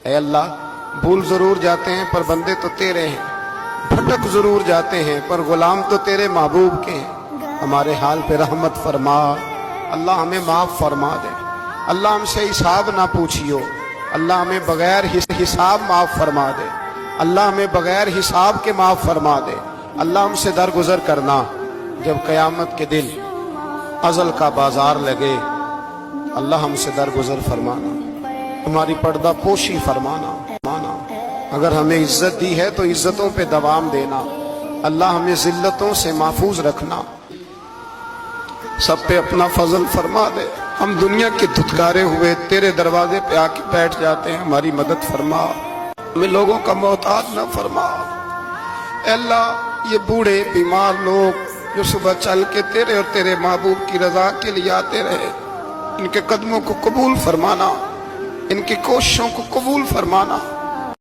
اے اللہ بھول ضرور جاتے ہیں پر بندے تو تیرے ہیں، بھٹک ضرور جاتے ہیں پر غلام تو تیرے محبوب کے ہیں۔ ہمارے حال پہ رحمت فرما، اللہ ہمیں معاف فرما دے، اللہ ہم سے حساب نہ پوچھیو، اللہ ہمیں بغیر حساب معاف فرما دے، اللہ ہمیں بغیر حساب کے معاف فرما دے، اللہ ہم سے درگزر کرنا جب قیامت کے دن ازل کا بازار لگے، اللہ ہم سے درگزر فرمانا، ہماری پردہ پوشی فرمانا، اگر ہمیں عزت دی ہے تو عزتوں پہ دوام دینا، اللہ ہمیں ذلتوں سے محفوظ رکھنا، سب پہ اپنا فضل فرما دے۔ ہم دنیا کے دھتکارے ہوئے تیرے دروازے پہ آ کے بیٹھ جاتے ہیں، ہماری مدد فرما، ہمیں لوگوں کا محتاج نہ فرما۔ اے اللہ یہ بوڑھے بیمار لوگ جو صبح چل کے تیرے اور تیرے محبوب کی رضا کے لیے آتے رہے، ان کے قدموں کو قبول فرمانا، ان کی کوششوں کو قبول فرمانا۔